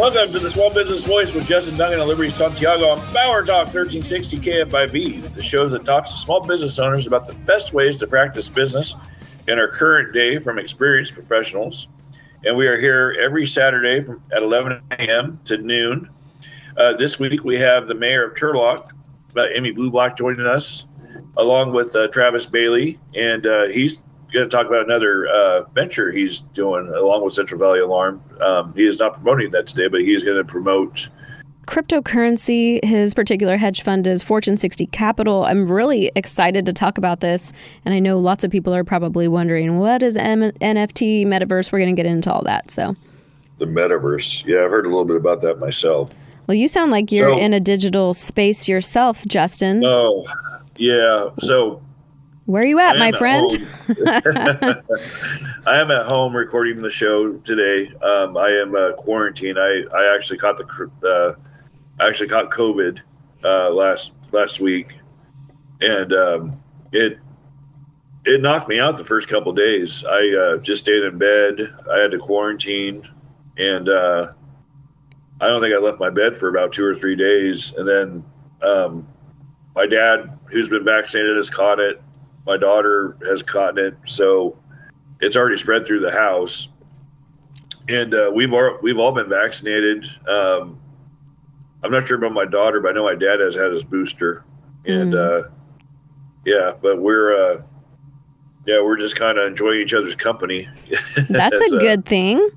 Welcome to the Small Business Voice with Justin Duncan and Liberty Santiago on Power Talk 1360 KFIV, the show that talks to small business owners about the best ways to practice business in our current day from experienced professionals. And we are here every Saturday at 11 a.m. to noon. This week we have the mayor of Turlock, Amy Bublak, joining us, along with Travis Bailey, and he's going to talk about another venture he's doing along with Central Valley Alarm. He is not promoting that today, but he's going to promote cryptocurrency. His particular hedge fund is Fortune 60 Capital. I'm really excited to talk about this, and I know lots of people are probably wondering, what is NFT, metaverse? We're going to get into all that. So, the metaverse. Yeah, I've heard a little bit about that myself. Well, you sound like you're in a digital space yourself, Justin. Oh, yeah. So, where are you at, my friend? I am at home recording the show today. I am quarantined. I actually caught COVID last week, and it knocked me out the first couple of days. I just stayed in bed. I had to quarantine, and I don't think I left my bed for about 2 or 3 days. And then my dad, who's been vaccinated, has caught it. My daughter has caught it, so it's already spread through the house. And we've all been vaccinated. I'm not sure about my daughter, but I know my dad has had his booster. And but we're just kind of enjoying each other's company. That's a good thing.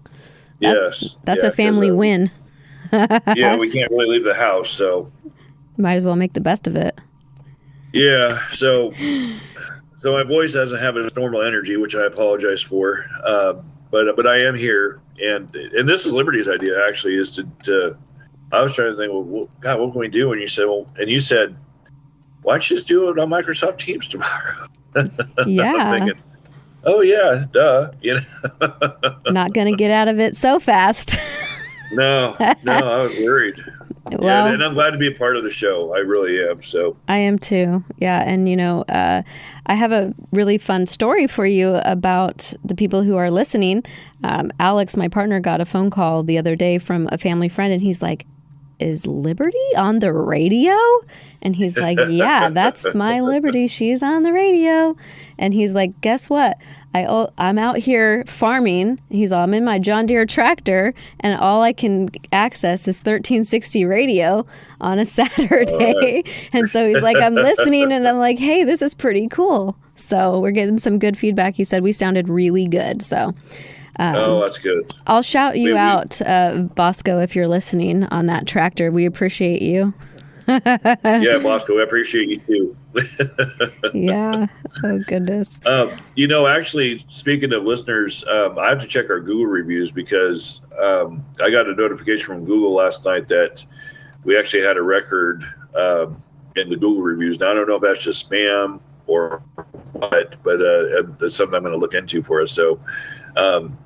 Yes, that's a family win. Yeah, we can't really leave the house, so might as well make the best of it. Yeah, so my voice doesn't have its normal energy, which I apologize for. But I am here, and this is Liberty's idea actually, is to I was trying to think, well, God, what can we do? And you said, why don't you just do it on Microsoft Teams tomorrow? Yeah. I'm thinking, oh yeah, duh. You know, not gonna get out of it so fast. No, I was worried. Well, and I'm glad to be a part of the show. I really am. So I am too. Yeah. And, I have a really fun story for you about the people who are listening. Alex, my partner, got a phone call the other day from a family friend, and he's like, is Liberty on the radio? And he's like, yeah, that's my Liberty. She's on the radio. And he's like, guess what? I'm out here farming. I'm in my John Deere tractor, and all I can access is 1360 radio on a Saturday. And so he's like, I'm listening, and I'm like, hey, this is pretty cool. So we're getting some good feedback. He said we sounded really good. So that's good. I'll shout you out, Bosco, if you're listening on that tractor. We appreciate you. Yeah, Bosco, I appreciate you too. Yeah. Oh, goodness. Actually, speaking of listeners, I have to check our Google reviews because I got a notification from Google last night that we actually had a record in the Google reviews. Now, I don't know if that's just spam or what, but it's something I'm going to look into for us. So, one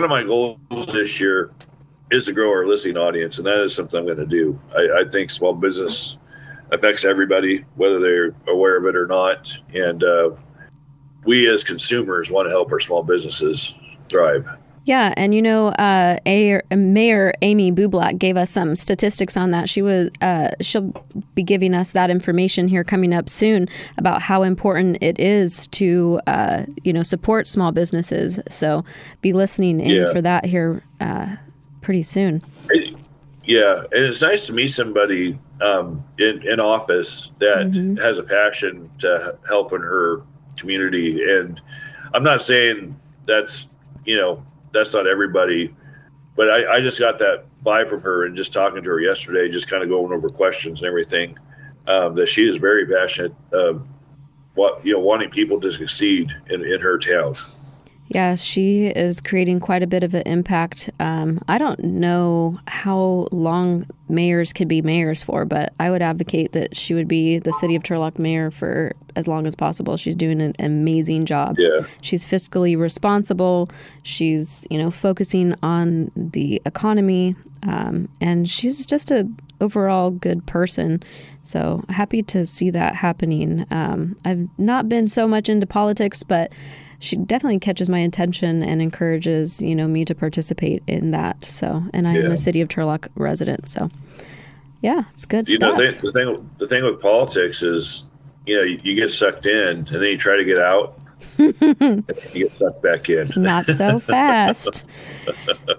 of my goals this year is to grow our listening audience, and that is something I'm going to do. I think small business affects everybody, whether they're aware of it or not, and we as consumers want to help our small businesses thrive. Yeah, and Mayor Amy Bublak gave us some statistics on that. She'll be giving us that information here coming up soon about how important it is to support small businesses. So be listening in for that here pretty soon. Yeah, and it's nice to meet somebody in office that has a passion to help in her community. And I'm not saying that's not everybody, but I just got that vibe from her, and just talking to her yesterday, just kind of going over questions and everything, that she is very passionate wanting people to succeed in her town. Yeah, she is creating quite a bit of an impact. I don't know how long mayors could be mayors for, but I would advocate that she would be the city of Turlock mayor for as long as possible. She's doing an amazing job. Yeah. She's fiscally responsible. She's, focusing on the economy, and she's just a overall good person. So happy to see that happening. I've not been so much into politics, but she definitely catches my attention and encourages, me to participate in that. So, and I am a City of Turlock resident. So, yeah, it's good stuff. The thing with politics is, you get sucked in and then you try to get out. You get sucked back in. Not so fast.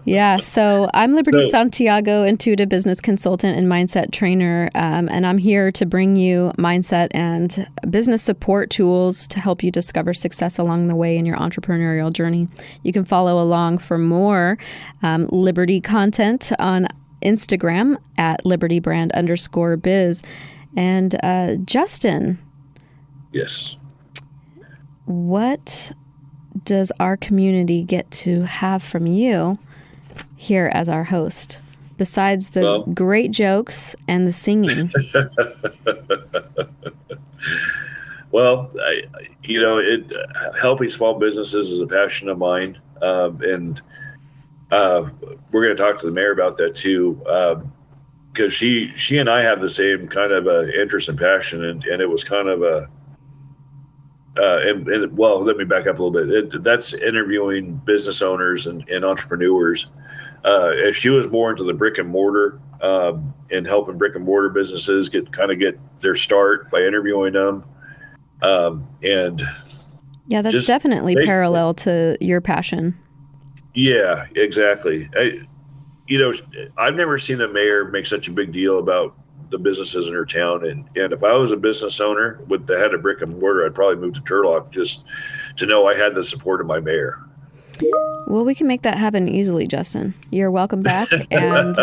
Yeah. So I'm Liberty Santiago, intuitive business consultant and mindset trainer. And I'm here to bring you mindset and business support tools to help you discover success along the way in your entrepreneurial journey. You can follow along for more Liberty content on Instagram at libertybrand_biz. And Justin. Yes. What does our community get to have from you here as our host, besides the great jokes and the singing? Well, helping small businesses is a passion of mine, and we're going to talk to the mayor about that too, because she and I have the same kind of interest and passion, and it was kind of a. Let me back up a little bit. That's interviewing business owners and entrepreneurs. If she was more into the brick and mortar and helping brick and mortar businesses get their start by interviewing them, and that's definitely parallel to your passion. Yeah, exactly. I've never seen the mayor make such a big deal about the businesses in her town, and if I was a business owner with the head of brick and mortar, I'd probably move to Turlock just to know I had the support of my mayor. Well, we can make that happen easily, Justin. You're welcome back. And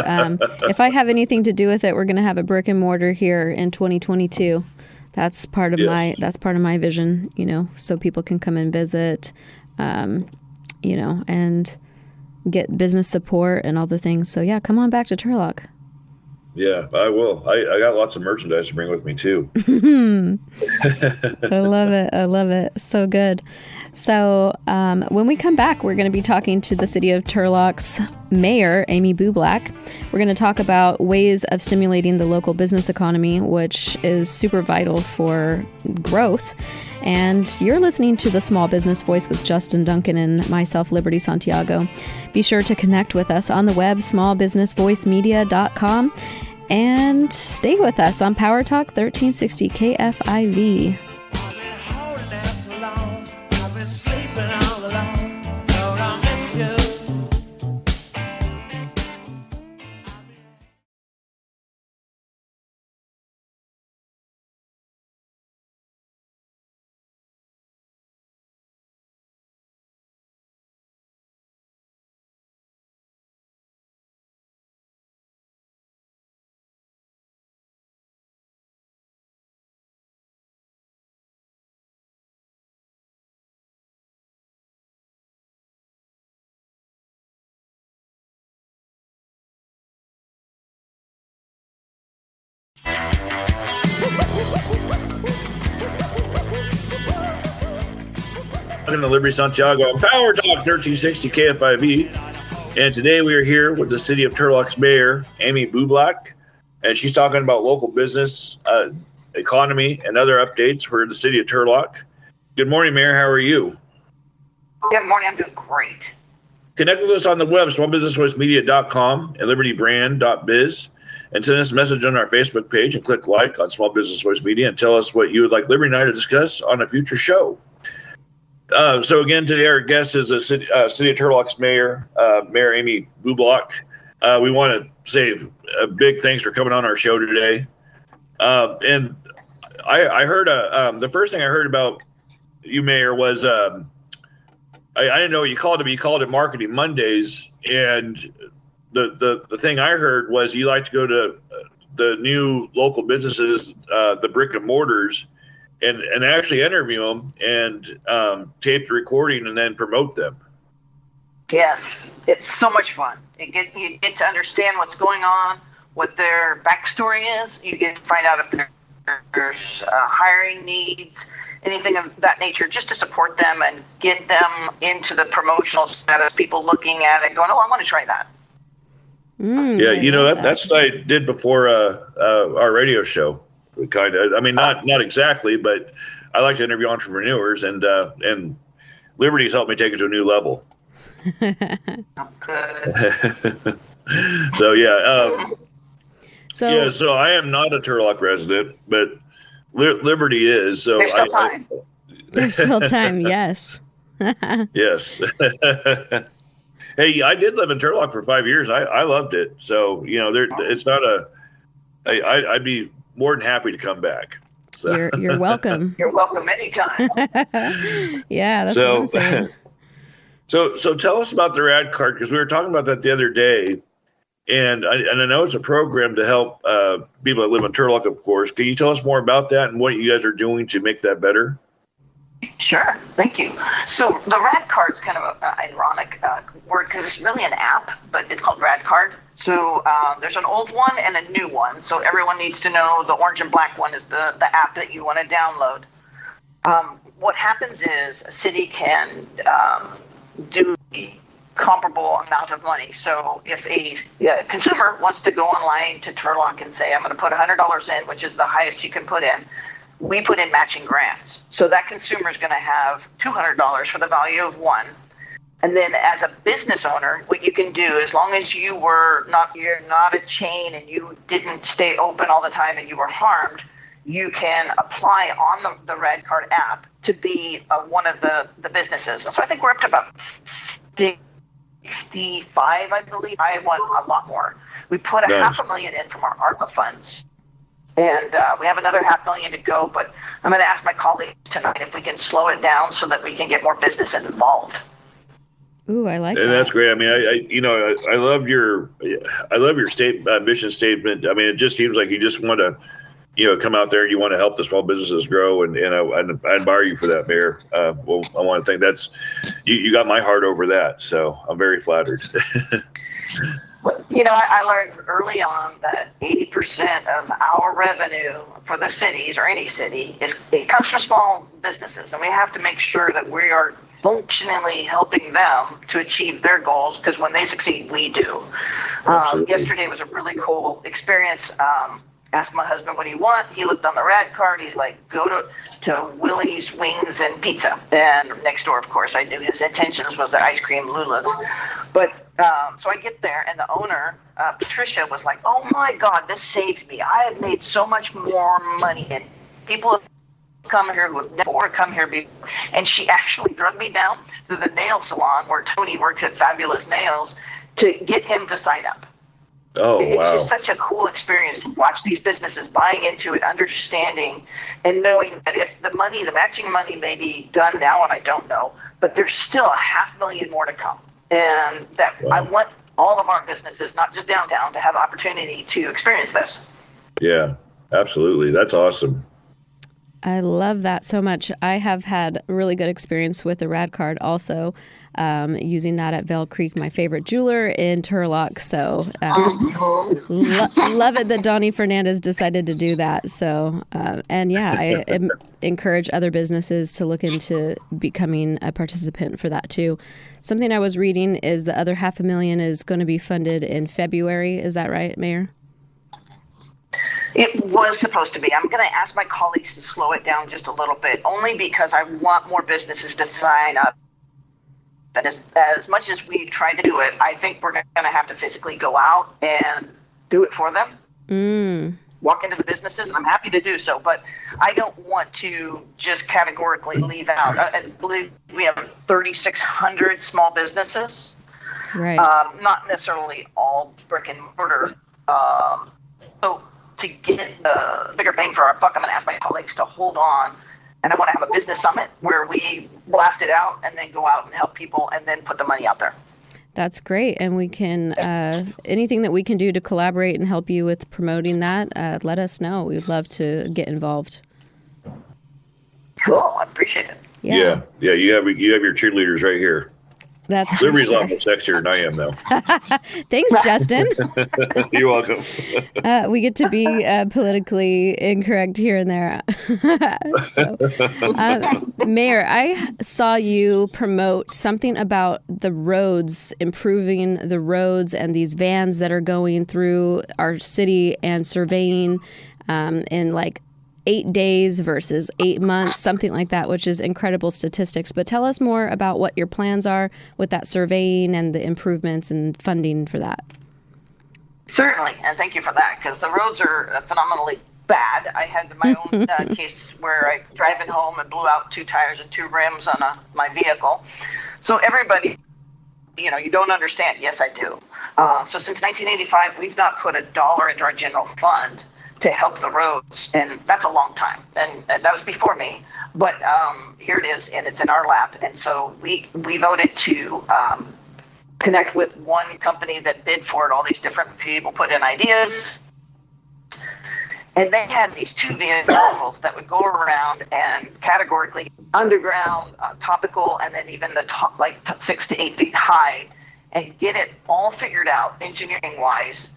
if I have anything to do with it, we're going to have a brick and mortar here in 2022. That's part of my vision, so people can come and visit, and get business support and all the things. So yeah, come on back to Turlock. Yeah, I will. I got lots of merchandise to bring with me, too. I love it. So good. So when we come back, we're going to be talking to the City of Turlock's mayor, Amy Bublak. We're going to talk about ways of stimulating the local business economy, which is super vital for growth. And you're listening to The Small Business Voice with Justin Duncan and myself, Liberty Santiago. Be sure to connect with us on the web, smallbusinessvoicemedia.com, and stay with us on Power Talk 1360 KFIV. Welcome to Liberty Santiago on Power Talk 1360 KFIV. And today we are here with the City of Turlock's mayor, Amy Bublak. And she's talking about local business, economy, and other updates for the City of Turlock. Good morning, Mayor. How are you? Good morning. I'm doing great. Connect with us on the web, smallbusinessvoicemedia.com and libertybrand.biz. And send us a message on our Facebook page and click like on Small Business Voice Media and tell us what you would like Liberty and I to discuss on a future show. So again, today our guest is the City of Turlock's mayor, Mayor Amy Bublak. We want to say a big thanks for coming on our show today. And I heard the first thing I heard about you, Mayor, was I didn't know what you called it, but you called it Marketing Mondays. And the thing I heard was you like to go to the new local businesses, the brick and mortars, and actually interview them and tape the recording and then promote them. Yes, it's so much fun. You get to understand what's going on, what their backstory is. You get to find out if there's hiring needs, anything of that nature, just to support them and get them into the promotional status. People looking at it going, oh, I want to try that. That's what I did before our radio show. Kind of, I mean, not exactly, but I like to interview entrepreneurs, and Liberty's helped me take it to a new level. Good. So So so I am not a Turlock resident, but Liberty is. So There's still time. there's still time. Yes. Yes. Hey, I did live in Turlock for 5 years. I loved it. So it's not I'd be more than happy to come back. So. You're welcome. You're welcome anytime. Yeah, that's what I'm saying. So tell us about the Rad Card, because we were talking about that the other day, and I know it's a program to help people that live in Turlock, of course. Can you tell us more about that and what you guys are doing to make that better? Sure, thank you. So the Rad Card is kind of an ironic word because it's really an app, but it's called Rad Card. So there's an old one and a new one. So everyone needs to know the orange and black one is the app that you want to download. What happens is a city can do a comparable amount of money. So if a consumer wants to go online to Turlock and say, I'm going to put $100 in, which is the highest you can put in, we put in matching grants. So that consumer is going to have $200 for the value of one. And then as a business owner, what you can do, as long as you're not a chain and you didn't stay open all the time and you were harmed, you can apply on the Rad Card app to be one of the businesses. And so I think we're up to about 65, I believe. I want a lot more. We put a $500,000 in from our ARPA funds. And we have another $500,000 to go, but I'm going to ask my colleagues tonight if we can slow it down so that we can get more business involved. Ooh, I like and that. That's great. I mean, I love your mission statement. I mean, it just seems like you just want to, come out there and you want to help the small businesses grow, and I admire you for that, Mayor. Well, I want to think you got my heart over that, so I'm very flattered. I learned early on that 80% of our revenue for the cities or any city it comes from small businesses, and we have to make sure that we are functionally helping them to achieve their goals, because when they succeed, we do. Yesterday was a really cool experience. Asked my husband what he want. He looked on the Rad Card. He's like, go to Willie's Wings and Pizza. And next door, of course, I knew his intentions was the ice cream Lula's. But so I get there, and the owner, Patricia, was like, oh my God, this saved me. I have made so much more money. And people have come here who have never come here before. And she actually drug me down to the nail salon where Tony works at Fabulous Nails to get him to sign up. Oh, it's wow. just such a cool experience to watch these businesses buying into it, understanding, and knowing that if the matching money may be done now, and I don't know, but there's still $500,000 more to come. And that I want all of our businesses, not just downtown, to have opportunity to experience this. Yeah, absolutely. That's awesome. I love that so much. I have had a really good experience with the Rad Card also, using that at Vail Creek, my favorite jeweler in Turlock. So love it that Donnie Fernandez decided to do that. So, I encourage other businesses to look into becoming a participant for that too. Something I was reading is the other $500,000 is going to be funded in February. Is that right, Mayor? It was supposed to be. I'm going to ask my colleagues to slow it down just a little bit, only because I want more businesses to sign up. And as much as we've tried to do it, I think we're going to have to physically go out and do it for them. Walk into the businesses, and I'm happy to do so. But I don't want to just categorically leave out. I believe we have 3,600 small businesses. Right. Not necessarily all brick and mortar. So to get the bigger bang for our buck, I'm going to ask my colleagues to hold on. And I want to have a business summit where we blast it out and then go out and help people and then put the money out there. That's great. And we can, anything that we can do to collaborate and help you with promoting that, let us know. We'd love to get involved. Cool. I appreciate it. Yeah. You have your cheerleaders right here. That's Liberty's a lot more sexier than I am, though. Thanks, Justin. You're welcome. We get to be politically incorrect here and there. Mayor, I saw you promote something about the roads, improving the roads and these vans that are going through our city and surveying in like 8 days versus 8 months, something like that, which is incredible statistics. But tell us more about what your plans are with that surveying and the improvements and funding for that. Certainly, and thank you for that, because the roads are phenomenally bad. I had my own case where I driving home and blew out 2 tires and 2 rims on my vehicle. So everybody, you don't understand. Yes, I do. So since 1985, we've not put $1 into our general fund to help the roads, and that's a long time. And that was before me. But here it is, and it's in our lap. And so we voted to connect with one company that bid for it. All these different people put in ideas. And they had these 2 vehicles that would go around and categorically underground, topical, and then even the top, like 6 to 8 feet high, and get it all figured out engineering wise,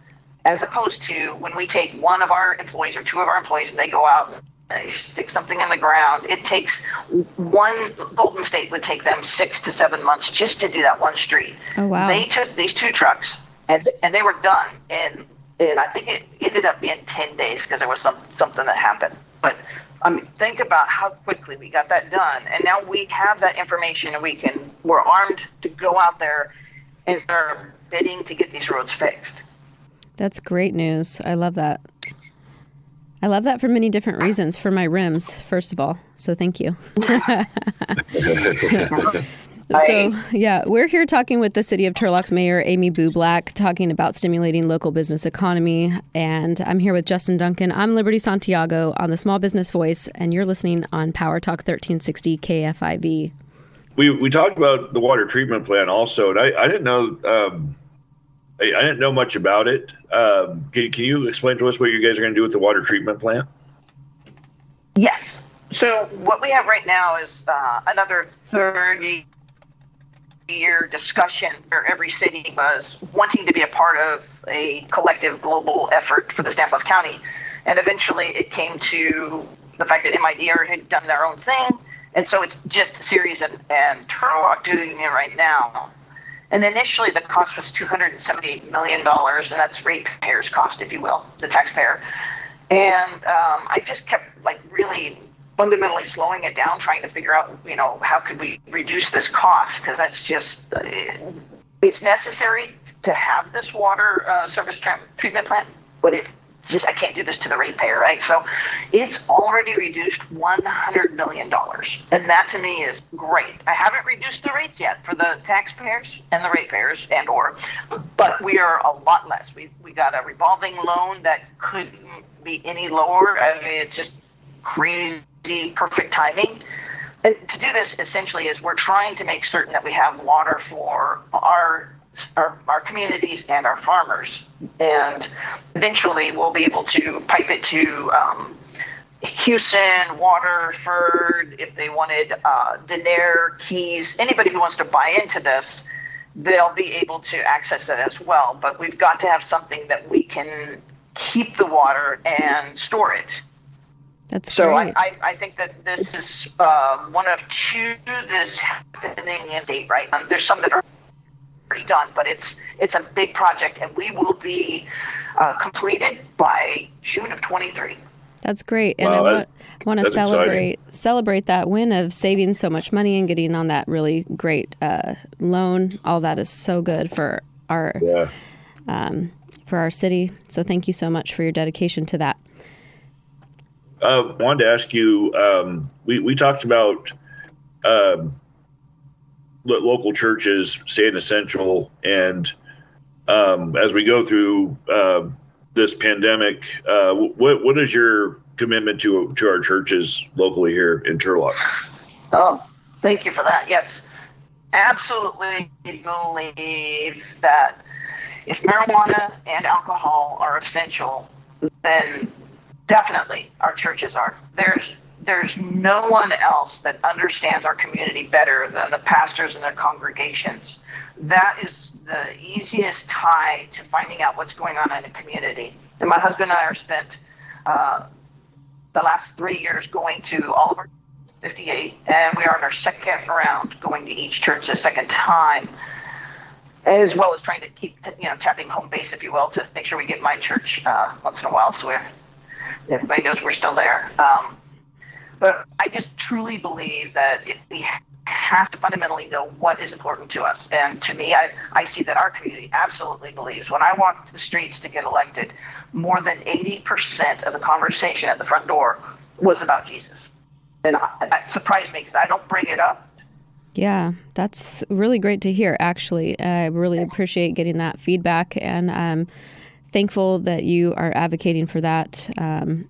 as opposed to when we take one of our employees or 2 of our employees and they go out and they stick something in the ground. It takes one Golden State would take them 6 to 7 months just to do that one street. Oh, wow. They took these 2 trucks and they were done. And I think it ended up being 10 days because there was something that happened. But think about how quickly we got that done. And now we have that information and we're armed to go out there and start bidding to get these roads fixed. That's great news. I love that. I love that for many different reasons. For my rims, first of all. So thank you. So, yeah, we're here talking with the City of Turlock's Mayor, Amy Bublak, talking about stimulating local business economy. And I'm here with Justin Duncan. I'm Liberty Santiago on the Small Business Voice, and you're listening on Power Talk 1360 KFIV. We talked about the water treatment plant also, and I didn't know I didn't know much about it. Can you explain to us what you guys are going to do with the water treatment plant? Yes. So what we have right now is another 30-year discussion where every city was wanting to be a part of a collective global effort for the Stanislaus County. And eventually it came to the fact that MIDR had done their own thing. And so it's just Ceres and Turlock doing it right now. And initially the cost was $278 million, and that's ratepayers' cost, if you will, the taxpayer. And I just kept really fundamentally slowing it down, trying to figure out, how could we reduce this cost? Because that's just, it's necessary to have this water service treatment plant, but it's just, I can't do this to the ratepayer, right? So it's already reduced $100 million. And that to me is great. I haven't reduced the rates yet for the taxpayers and the ratepayers but we are a lot less. We got a revolving loan that couldn't be any lower. I mean, it's just crazy, perfect timing. And to do this essentially is we're trying to make certain that we have water for our communities and our farmers, and eventually we'll be able to pipe it to Houston, Waterford, if they wanted, Denair, Keys, anybody who wants to buy into this, they'll be able to access it as well. But we've got to have something that we can keep the water and store it. That's so great. I think that this is one of 2 that's happening in state, right? There's some that are already done, but it's a big project, and we will be completed by June of 23. That's great, and wow, I want to celebrate that win of saving so much money and getting on that really great loan. All that is so good for our city. So thank you so much for your dedication to that. Wanted to ask you. We talked about local churches staying essential, and as we go through this pandemic, what is your commitment to our churches locally here in Turlock? Oh, thank you for that. Yes, absolutely believe that if marijuana and alcohol are essential, then definitely our churches are. There's no one else that understands our community better than the pastors and their congregations. That is the easiest tie to finding out what's going on in a community. And my husband and I are spent the last 3 years going to all of our 58, and we are in our second round going to each church the second time, as well as trying to keep tapping home base, if you will, to make sure we get my church once in a while. So everybody knows we're still there. But I just truly believe that we have to fundamentally know what is important to us. And to me, I see that our community absolutely believes. When I walked the streets to get elected, more than 80% of the conversation at the front door was about Jesus. And that surprised me because I don't bring it up. Yeah, that's really great to hear, actually. I really appreciate getting that feedback, and I'm thankful that you are advocating for that,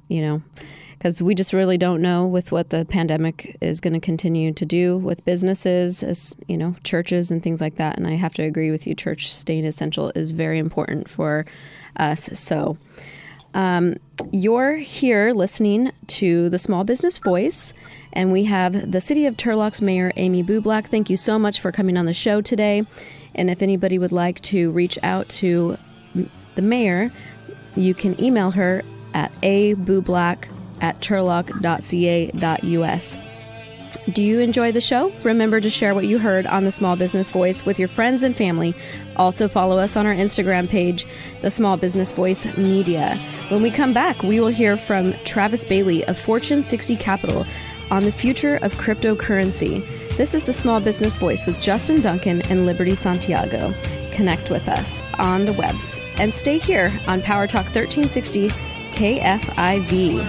because we just really don't know with what the pandemic is going to continue to do with businesses, as churches and things like that. And I have to agree with you, church staying essential is very important for us. So you're here listening to the Small Business Voice, and we have the City of Turlock's Mayor, Amy Bublak. Thank you so much for coming on the show today. And if anybody would like to reach out to the mayor, you can email her at abublak@turlock.ca.us. Do you enjoy the show? Remember to share what you heard on the Small Business Voice with your friends and family. Also follow us on our Instagram page, the Small Business Voice Media. When we come back, we will hear from Travis Bailey of Fortune 60 Capital on the future of cryptocurrency. This is the Small Business Voice with Justin Duncan and Liberty Santiago. Connect with us on the webs and stay here on Power Talk 1360 KFIV.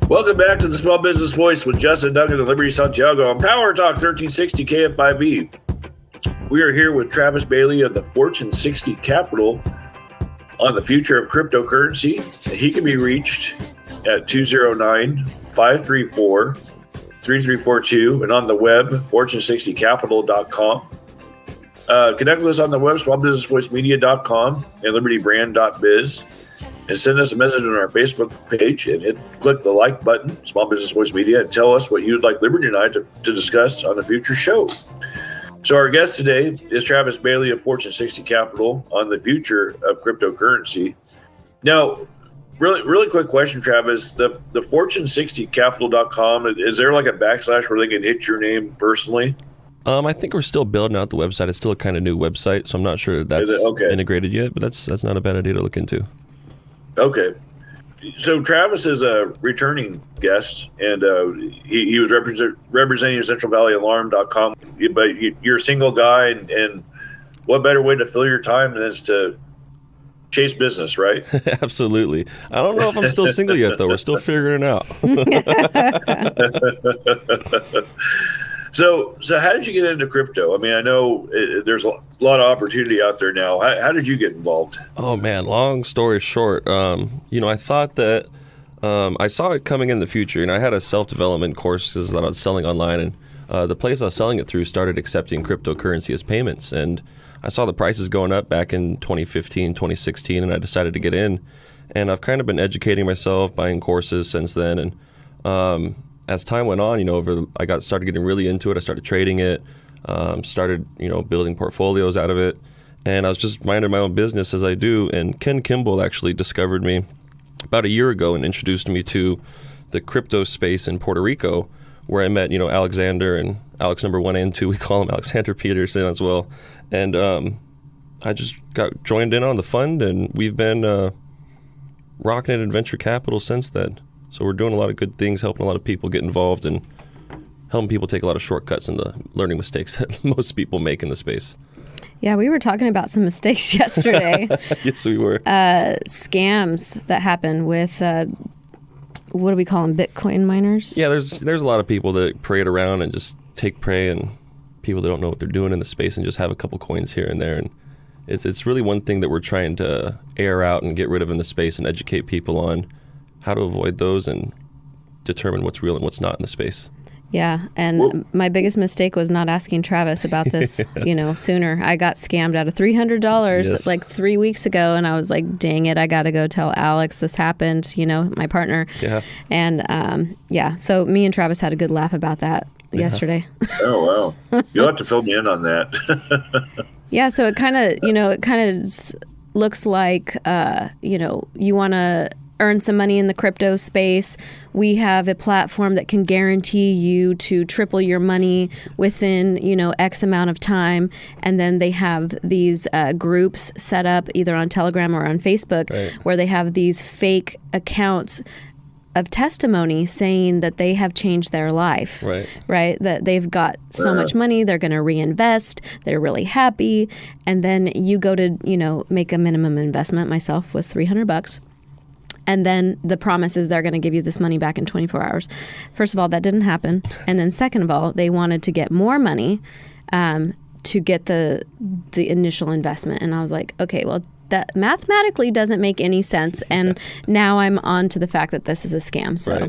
Welcome back to the Small Business Voice with Justin Duncan and Liberty Santiago on Power Talk 1360 KFIV. We are here with Travis Bailey of the Fortune 60 Capital on the future of cryptocurrency. He can be reached at 209-534-3342 and on the web, fortune60capital.com. Connect with us on the web, smallbusinessvoicemedia.com and libertybrand.biz. And send us a message on our Facebook page and click the like button, Small Business Voice Media, and tell us what you'd like Liberty and I to discuss on a future show. So our guest today is Travis Bailey of Fortune 60 Capital on the future of cryptocurrency. Now, really quick question, Travis. The fortune60capital.com, is there like a backslash where they can hit your name personally? I think we're still building out the website. It's still a kind of new website, so I'm not sure that's integrated yet, but that's not a bad idea to look into. Okay. So Travis is a returning guest, and he was representing CentralValleyAlarm.com. But you're a single guy, and what better way to fill your time than is to chase business, right? Absolutely. I don't know if I'm still single yet, though. We're still figuring it out. So how did you get into crypto? I mean, I know there's a lot of opportunity out there now. How did you get involved? Oh, man, long story short, I thought that I saw it coming in the future, and I had a self-development courses that I was selling online, and the place I was selling it through started accepting cryptocurrency as payments, and I saw the prices going up back in 2015, 2016, and I decided to get in, and I've kind of been educating myself, buying courses since then, and as time went on, I started getting really into it. I started trading it, started, building portfolios out of it. And I was just minding my own business as I do. And Ken Kimball actually discovered me about a year ago and introduced me to the crypto space in Puerto Rico, where I met, Alexander and Alex number 1 and 2. We call him Alexander Peterson as well. And I just got joined in on the fund, and we've been rocking it in venture capital since then. So we're doing a lot of good things, helping a lot of people get involved and helping people take a lot of shortcuts and the learning mistakes that most people make in the space. Yeah, we were talking about some mistakes yesterday. Yes, we were. Scams that happen with, what do we call them, Bitcoin miners? Yeah, there's a lot of people that parade around and just take prey, and people that don't know what they're doing in the space and just have a couple coins here and there. And it's really one thing that we're trying to air out and get rid of in the space and educate people on how to avoid those and determine what's real and what's not in the space. Yeah, and my biggest mistake was not asking Travis about this, sooner. I got scammed out of $300 like 3 weeks ago, and I was like, dang it, I got to go tell Alex this happened, my partner. Yeah. And so me and Travis had a good laugh about that yesterday. Oh, wow. You'll have to fill me in on that. Yeah, so it kind of looks like, you want to earn some money in the crypto space. We have a platform that can guarantee you to triple your money within, X amount of time. And then they have these groups set up either on Telegram or on Facebook, right, where they have these fake accounts of testimony saying that they have changed their life, right? That they've got so much money, they're going to reinvest, they're really happy. And then you go to, make a minimum investment. Myself was $300. And then the promise is they're going to give you this money back in 24 hours. First of all, that didn't happen. And then second of all, they wanted to get more money to get the initial investment. And I was like, okay, well, that mathematically doesn't make any sense. And now I'm on to the fact that this is a scam. So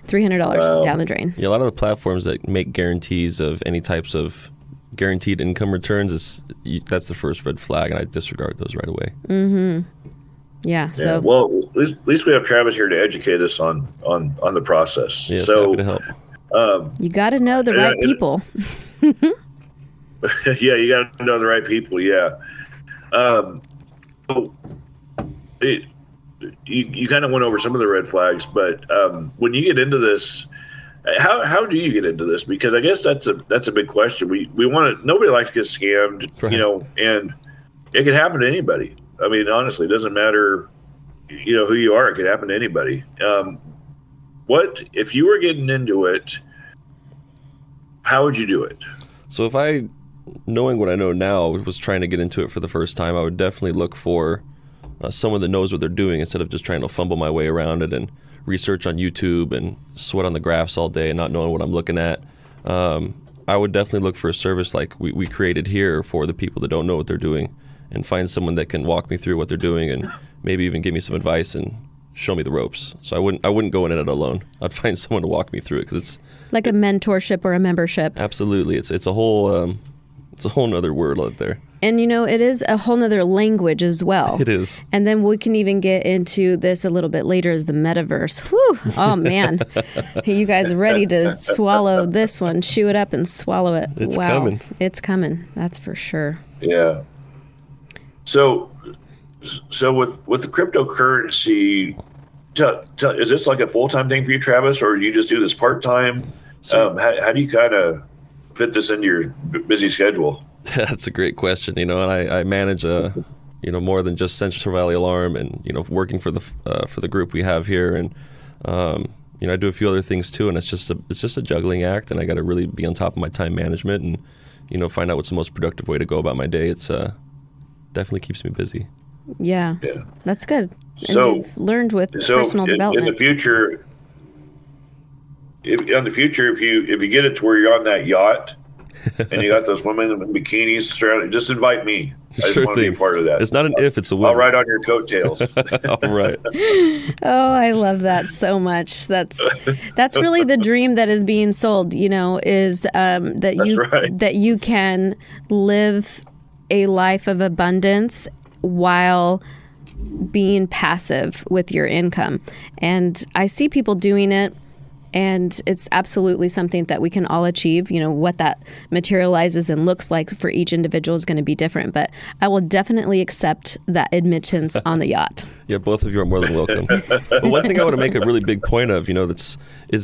$300 down the drain. Yeah, a lot of the platforms that make guarantees of any types of guaranteed income returns, that's the first red flag, and I disregard those right away. Mm-hmm. Yeah. So well, at least we have Travis here to educate us on the process. Yes, so happy to help. You got to know the right people. Yeah, you got to know the right people. Yeah. You kind of went over some of the red flags, but when you get into this, how do you get into this? Because I guess that's a big question. We want to. Nobody likes to get scammed, right, and it can happen to anybody. I mean, honestly, it doesn't matter, who you are. It could happen to anybody. What if you were getting into it? How would you do it? So if I, knowing what I know now, was trying to get into it for the first time, I would definitely look for someone that knows what they're doing instead of just trying to fumble my way around it and research on YouTube and sweat on the graphs all day and not knowing what I'm looking at. I would definitely look for a service like we created here for the people that don't know what they're doing, and find someone that can walk me through what they're doing and maybe even give me some advice and show me the ropes. So I wouldn't go in it alone. I'd find someone to walk me through it, because it's like a mentorship or a membership. Absolutely, it's a whole nother world out there. And it is a whole nother language as well. It is. And then we can even get into this a little bit later, as the metaverse. Whew! Oh man, you guys are ready to swallow this one? Chew it up and swallow it. It's wow. coming. It's coming. That's for sure. Yeah. So with the cryptocurrency, is this like a full-time thing for you, Travis, or do you just do this part-time? How do you kind of fit this into your busy schedule? That's a great question. And I manage more than just Central Valley Alarm, and working for the group we have here, and I do a few other things too. And it's just a juggling act, and I got to really be on top of my time management and find out what's the most productive way to go about my day. It's definitely keeps me busy. Yeah. That's good. And so you've learned with personal development. In the future, if you get it to where you're on that yacht and you got those women in bikinis surrounding, just invite me. I just want to be a part of that. It's not an if, it's a when. I'll ride on your coattails. All right. Oh, I love that so much. That's really the dream that is being sold, is that you can live a life of abundance while being passive with your income. And I see people doing it, and it's absolutely something that we can all achieve. What that materializes and looks like for each individual is going to be different, but I will definitely accept that admittance on the yacht. Yeah, both of you are more than welcome. But one thing I want to make a really big point of, it's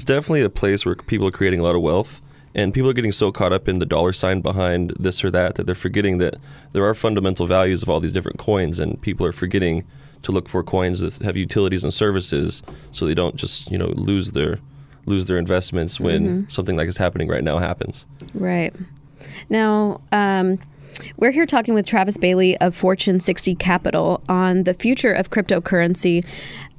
definitely a place where people are creating a lot of wealth. And people are getting so caught up in the dollar sign behind this or that they're forgetting that there are fundamental values of all these different coins, and people are forgetting to look for coins that have utilities and services, so they don't just lose their investments when something like is happening right now happens. Right. Now, we're here talking with Travis Bailey of Fortune 60 Capital on the future of cryptocurrency.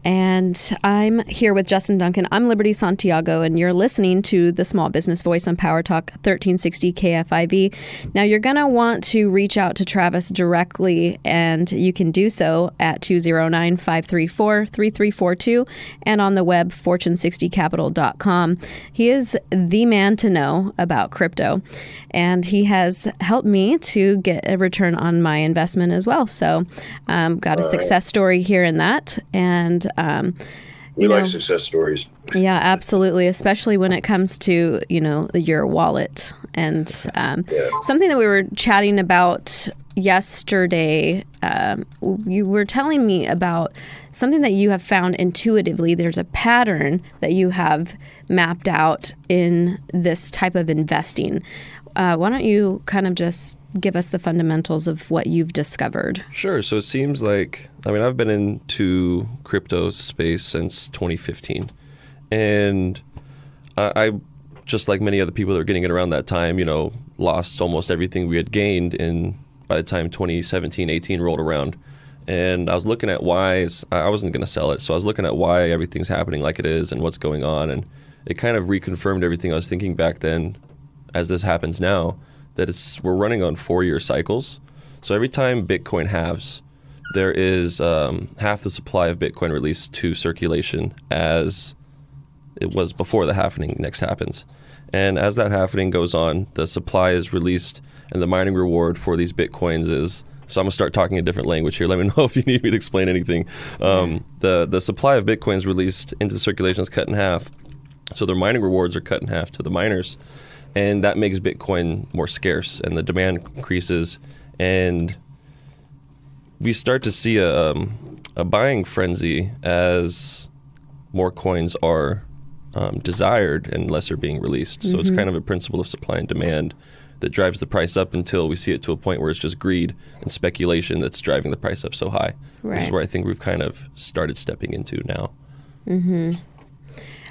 And I'm here with Justin Duncan. I'm Liberty Santiago, and you're listening to the Small Business Voice on Power Talk 1360 KFIV. Now, you're going to want to reach out to Travis directly, and you can do so at 209-534-3342 and on the web, fortune60capital.com. He is the man to know about crypto, and he has helped me to get a return on my investment as well. So got a success story here in that. And we like success stories. Yeah, absolutely. Especially when it comes to, your wallet. And something that we were chatting about yesterday, you were telling me about something that you have found intuitively. There's a pattern that you have mapped out in this type of investing. Why don't you kind of just give us the fundamentals of what you've discovered? Sure. So it seems like, I've been into crypto space since 2015. And I just like many other people that were getting it around that time, lost almost everything we had gained by the time 2017, 18 rolled around. And I was looking at why I wasn't going to sell it. So I was looking at why everything's happening like it is and what's going on. And it kind of reconfirmed everything I was thinking back then, as this happens now, that we're running on 4-year cycles. So every time Bitcoin halves, there is half the supply of Bitcoin released to circulation as it was before the halving next happens. And as that halving goes on, the supply is released, and the mining reward for these Bitcoins is, so I'm going to start talking a different language here. Let me know if you need me to explain anything. The supply of Bitcoins released into circulation is cut in half. So their mining rewards are cut in half to the miners. And that makes Bitcoin more scarce, and the demand increases, and we start to see a buying frenzy as more coins are desired and less are being released. So it's kind of a principle of supply and demand that drives the price up until we see it to a point where it's just greed and speculation that's driving the price up so high. Right. Which is where I think we've kind of started stepping into now.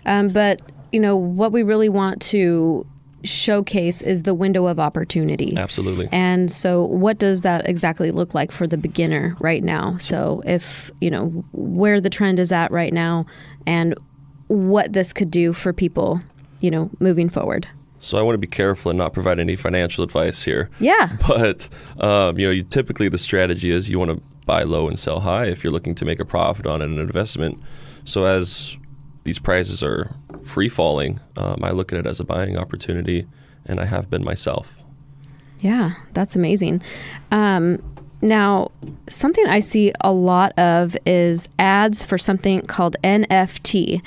But, what we really want to showcase is the window of opportunity. Absolutely. And so what does that exactly look like for the beginner right now? So if, where the trend is at right now and what this could do for people, moving forward. So I want to be careful and not provide any financial advice here. Yeah. But, typically the strategy is you want to buy low and sell high if you're looking to make a profit on an investment. So as these prices are free falling, I look at it as a buying opportunity, and I have been myself. Yeah, that's amazing. Now, something I see a lot of is ads for something called NFT.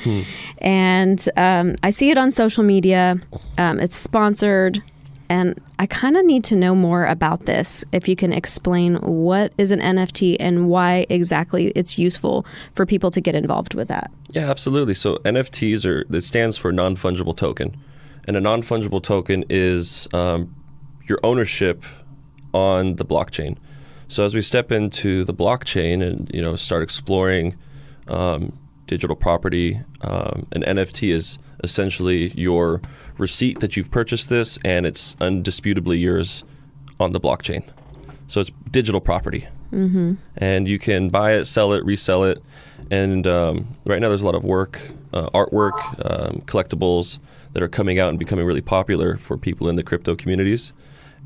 And I see it on social media. It's sponsored. And I kind of need to know more about this. If you can explain what is an NFT and why exactly it's useful for people to get involved with that. Yeah, absolutely. So NFTs it stands for non-fungible token. And a non-fungible token is your ownership on the blockchain. So as we step into the blockchain and start exploring digital property, an NFT is essentially your receipt that you've purchased this, and it's undisputably yours on the blockchain. So it's digital property. And you can buy it, sell it, resell it. And right now there's a lot of artwork, collectibles that are coming out and becoming really popular for people in the crypto communities.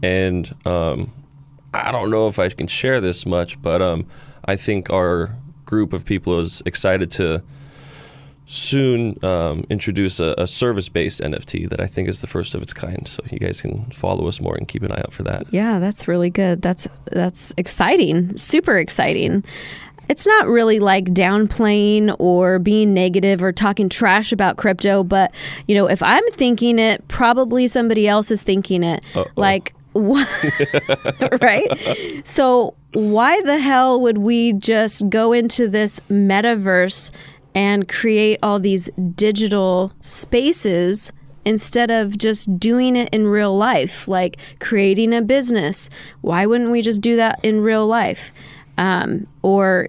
And I don't know if I can share this much, but I think our group of people is excited to soon introduce a service-based NFT that I think is the first of its kind. So you guys can follow us more and keep an eye out for that. Yeah, that's really good. That's exciting. Super exciting. It's not really like downplaying or being negative or talking trash about crypto, but if I'm thinking it, probably somebody else is thinking it. Like, right? So why the hell would we just go into this metaverse and create all these digital spaces instead of just doing it in real life, like creating a business? Why wouldn't we just do that in real life? Or,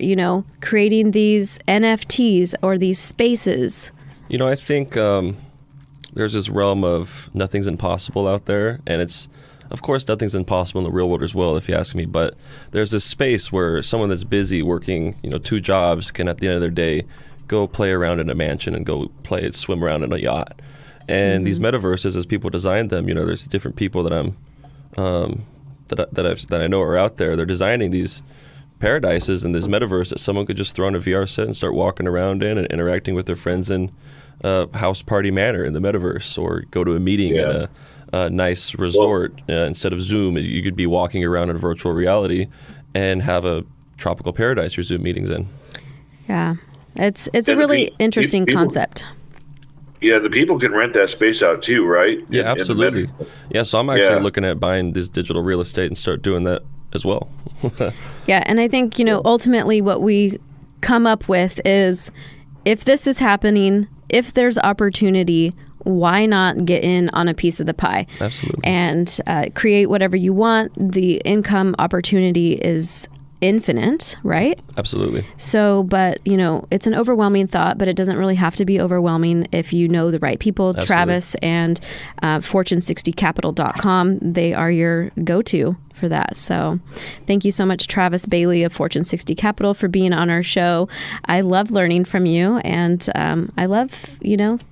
creating these NFTs or these spaces. I think there's this realm of nothing's impossible out there, and of course, nothing's impossible in the real world as well, if you ask me, but there's this space where someone that's busy working, 2 jobs can, at the end of their day, go play around in a mansion and go swim around in a yacht. And these metaverses, as people design them, there's different people that I know are out there. They're designing these paradises in this metaverse that someone could just throw on a VR set and start walking around in and interacting with their friends in a house party manner in the metaverse, or go to a meeting at a nice resort. Instead of Zoom, you could be walking around in virtual reality and have a tropical paradise your Zoom meetings in. Yeah, it's a really interesting concept. Yeah, the people can rent that space out too, right? Yeah, absolutely. Yeah, so I'm actually looking at buying this digital real estate and start doing that as well. Yeah, and I think, ultimately what we come up with is, if this is happening, if there's opportunity, why not get in on a piece of the pie? Absolutely. And create whatever you want. The income opportunity is infinite, right? Absolutely. So, but, it's an overwhelming thought, but it doesn't really have to be overwhelming if you know the right people. Absolutely. Travis and Fortune60capital.com, they are your go-to for that. So thank you so much, Travis Bailey of Fortune 60 Capital, for being on our show. I love learning from you, and I love,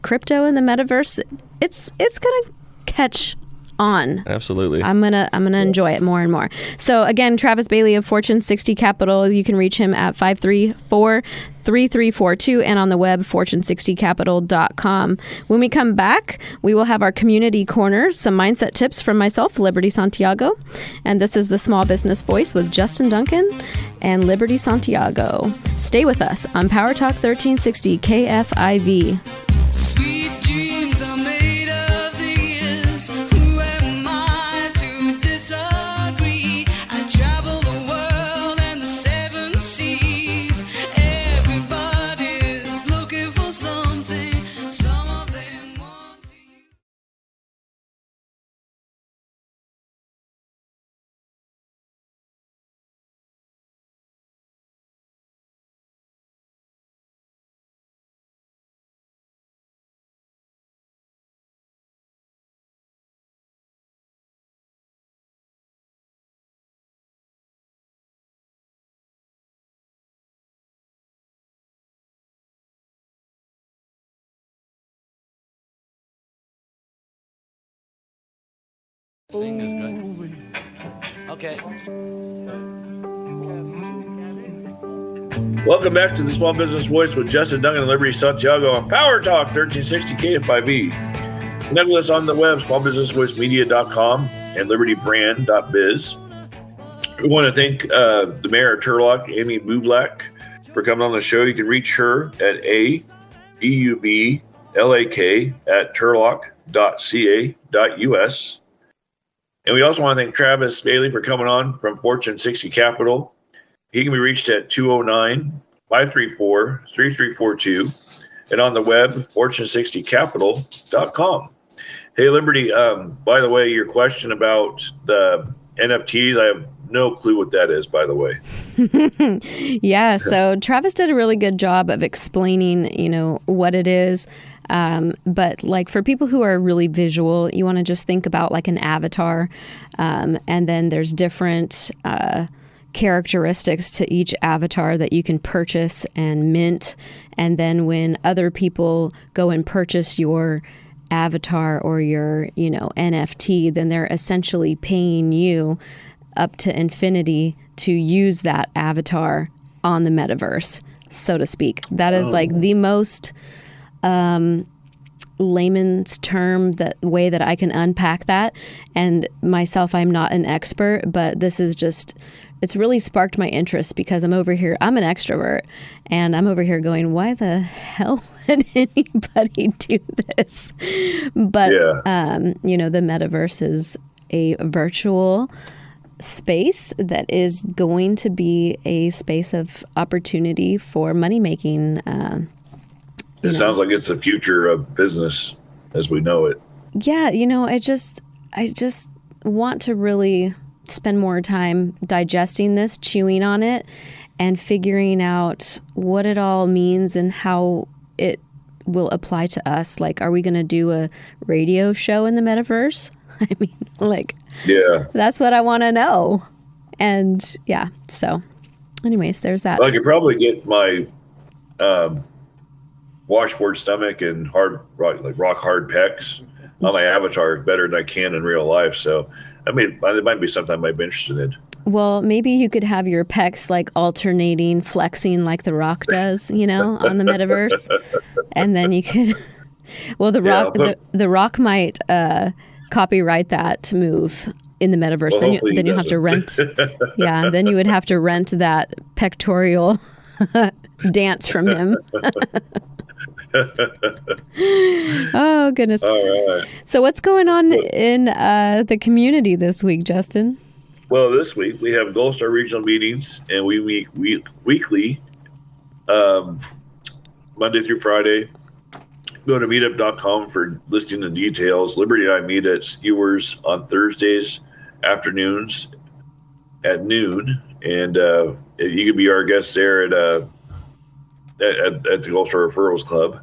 crypto and the metaverse. It's going to catch on. Absolutely. I'm gonna enjoy it more and more. So again, Travis Bailey of Fortune 60 Capital, you can reach him at 534-3342 and on the web, fortune60capital.com. When we come back, we will have our community corner, some mindset tips from myself, Liberty Santiago, and this is the Small Business Voice with Justin Duncan and Liberty Santiago. Stay with us on Power Talk 1360 KFIV. Sweet dreams are made of these. Who am I to disagree? I travel the world and the seven seas. Everybody's looking for something. Some of them want to. Okay. Welcome back to the Small Business Voice with Justin Duncan and Liberty Santiago on Power Talk 1360 KFIV. Connect with us on the web, smallbusinessvoicemedia.com and libertybrand.biz. We want to thank the mayor of Turlock, Amy Bublak, for coming on the show. You can reach her at aeublak@turlock.ca.us. And we also want to thank Travis Bailey for coming on from Fortune 60 Capital. He can be reached at 209-534-3342 and on the web, fortune60capital.com. Hey, Liberty, by the way, your question about the NFTs, I have no clue what that is, by the way. Yeah, so Travis did a really good job of explaining, what it is. But like for people who are really visual, you want to just think about like an avatar. And then there's different characteristics to each avatar that you can purchase and mint. And then when other people go and purchase your avatar or your, NFT, then they're essentially paying you up to infinity to use that avatar on the metaverse, so to speak. That is like the most layman's term, that way that I can unpack that. And myself, I'm not an expert, but this is just, it's really sparked my interest because I'm over here, I'm an extrovert, and I'm over here going, why the hell would anybody do this? But, the metaverse is a virtual space that is going to be a space of opportunity for money making. It sounds like it's the future of business as we know it. Yeah, I just want to really spend more time digesting this, chewing on it, and figuring out what it all means and how it will apply to us. Like, are we going to do a radio show in the metaverse? I mean, that's what I want to know. And yeah, so anyways, there's that. Well, I could probably get my washboard stomach and rock hard pecs on my avatar better than I can in real life. So I mean, it might be something I might be interested in. Well, maybe you could have your pecs like alternating, flexing like The Rock does, on the metaverse. And then you could, well, the Rock might copyright that move in the metaverse. Well, then you have to rent. Yeah, then you would have to rent that pectoral dance from him. Oh, goodness. All right. So what's going on in the community this week, Justin? Well, this week we have Gold Star regional meetings, and we meet weekly, Monday through Friday. Go to meetup.com for listing and details. Liberty and I meet at Skewers on Thursdays afternoons at noon, and you can be our guest there at the Gold Star Referrals Club.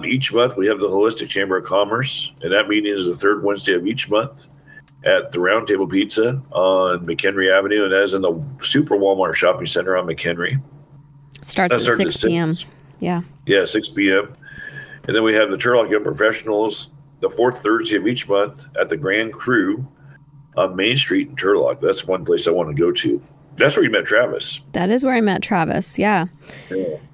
Each month we have the Holistic Chamber of Commerce, and that meeting is the third Wednesday of each month at the Round Table Pizza on McHenry Avenue, and that is in the Super Walmart Shopping Center on McHenry. Starts at 6 p.m. Yeah. Yeah, 6 p.m. And then we have the Turlock Young Professionals the fourth Thursday of each month at the Grand Cru on Main Street in Turlock. That's one place I want to go to. That's where you met Travis. That is where I met Travis, yeah.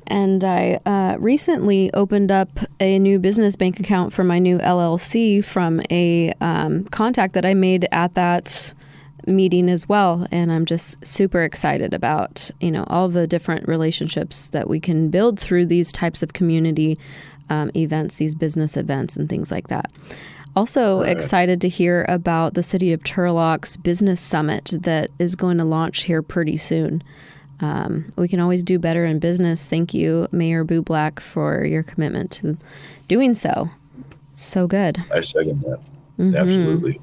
And I recently opened up a new business bank account for my new LLC from a contact that I made at that meeting as well. And I'm just super excited about, all the different relationships that we can build through these types of community events, these business events and things like that. Also excited to hear about the City of Turlock's Business Summit that is going to launch here pretty soon. We can always do better in business. Thank you, Mayor Bublak, for your commitment to doing so. So good. I second that. Mm-hmm. Absolutely.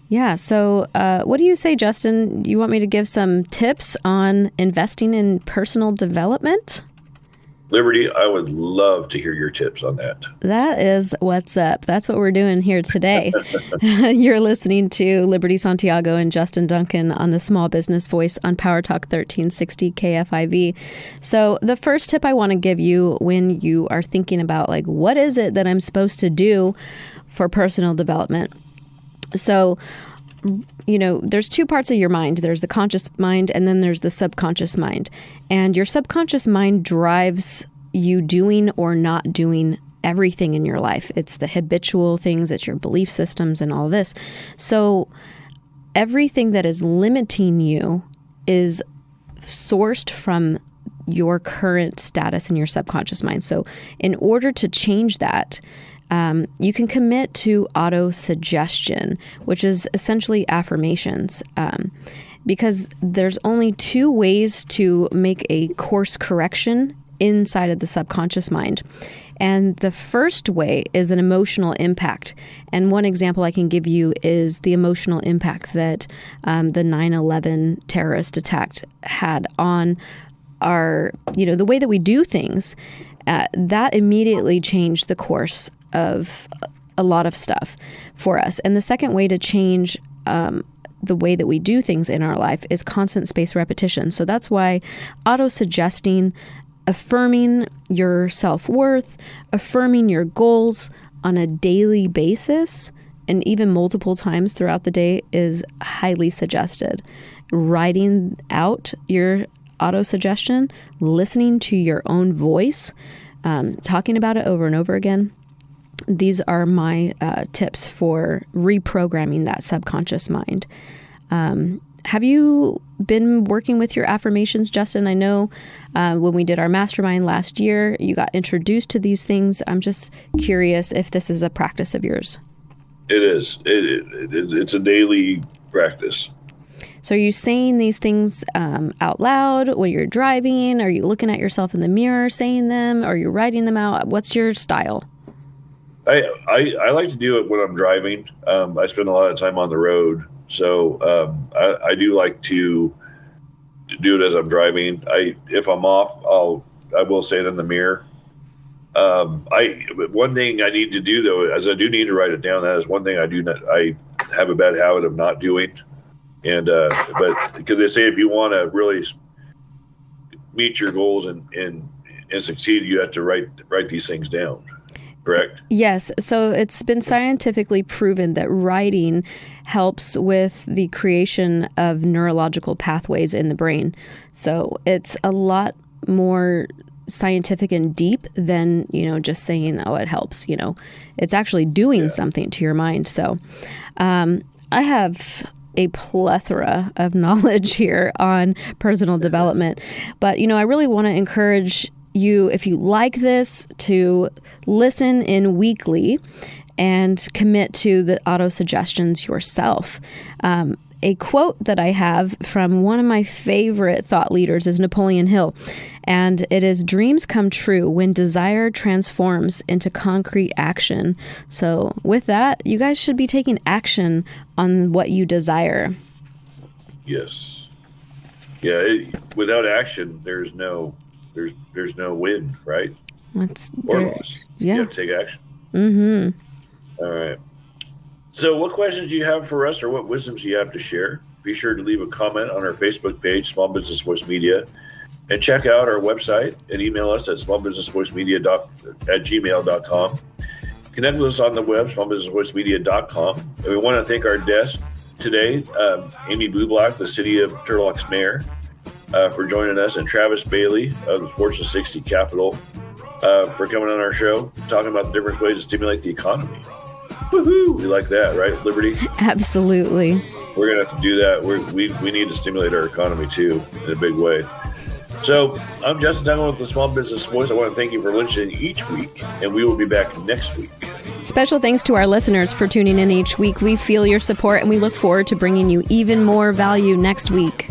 Yeah. So what do you say, Justin? You want me to give some tips on investing in personal development? Liberty, I would love to hear your tips on that. That is what's up. That's what we're doing here today. You're listening to Liberty Santiago and Justin Duncan on the Small Business Voice on Power Talk 1360 KFIV. So the first tip I want to give you when you are thinking about, what is it that I'm supposed to do for personal development? So, there's two parts of your mind. There's the conscious mind, and then there's the subconscious mind. And your subconscious mind drives you doing or not doing everything in your life. It's the habitual things, it's your belief systems and all this. So everything that is limiting you is sourced from your current status in your subconscious mind. So in order to change that, you can commit to auto-suggestion, which is essentially affirmations, because there's only two ways to make a course correction inside of the subconscious mind. And the first way is an emotional impact. And one example I can give you is the emotional impact that the 9/11 terrorist attack had on our, the way that we do things. That immediately changed the course of a lot of stuff for us. And the second way to change the way that we do things in our life is constant spaced repetition. So that's why auto-suggesting, affirming your self-worth, affirming your goals on a daily basis, and even multiple times throughout the day is highly suggested. Writing out your auto-suggestion, listening to your own voice, talking about it over and over again. These are my tips for reprogramming that subconscious mind. Have you been working with your affirmations, Justin? I know when we did our mastermind last year, you got introduced to these things. I'm just curious if this is a practice of yours. It is. It's a daily practice. So are you saying these things out loud when you're driving? Are you looking at yourself in the mirror saying them? Are you writing them out? What's your style? I like to do it when I'm driving. I spend a lot of time on the road, so I do like to do it as I'm driving. If I'm off, I will say it in the mirror. One thing I need to do though, as I do need to write it down. That is one thing I have a bad habit of not doing, and but because they say if you want to really meet your goals and and succeed, you have to write these things down. Correct? Yes. So it's been scientifically proven that writing helps with the creation of neurological pathways in the brain. So it's a lot more scientific and deep than, just saying, oh, it helps. It's actually doing something to your mind. So I have a plethora of knowledge here on personal development. But, I really want to encourage you, if you like this, to listen in weekly and commit to the auto suggestions yourself. A quote that I have from one of my favorite thought leaders is Napoleon Hill, and it is, "Dreams come true when desire transforms into concrete action." So with that, you guys should be taking action on what you desire. Yes. Yeah. Without action, there's no win, right? Or loss. Yeah. You have to take action. Mm-hmm. All right. So what questions do you have for us, or what wisdoms do you have to share? Be sure to leave a comment on our Facebook page, Small Business Voice Media, and check out our website and email us at smallbusinessvoicemedia@gmail.com. Connect with us on the web, smallbusinessvoicemedia.com. And we want to thank our guest today, Amy Bublak, the City of Turlock's mayor, for joining us, and Travis Bailey of the Fortune 60 Capital for coming on our show, talking about the different ways to stimulate the economy. Woohoo! We like that, right, Liberty? Absolutely. We're going to have to do that. We need to stimulate our economy, too, in a big way. So I'm Justin Duncan with the Small Business Voice. I want to thank you for listening each week, and we will be back next week. Special thanks to our listeners for tuning in each week. We feel your support, and we look forward to bringing you even more value next week.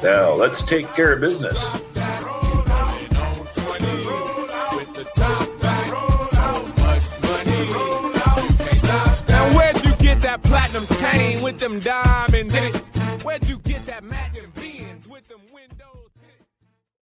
Now, let's take care of business. Now, where'd you get that platinum chain with them diamonds in it? Where'd you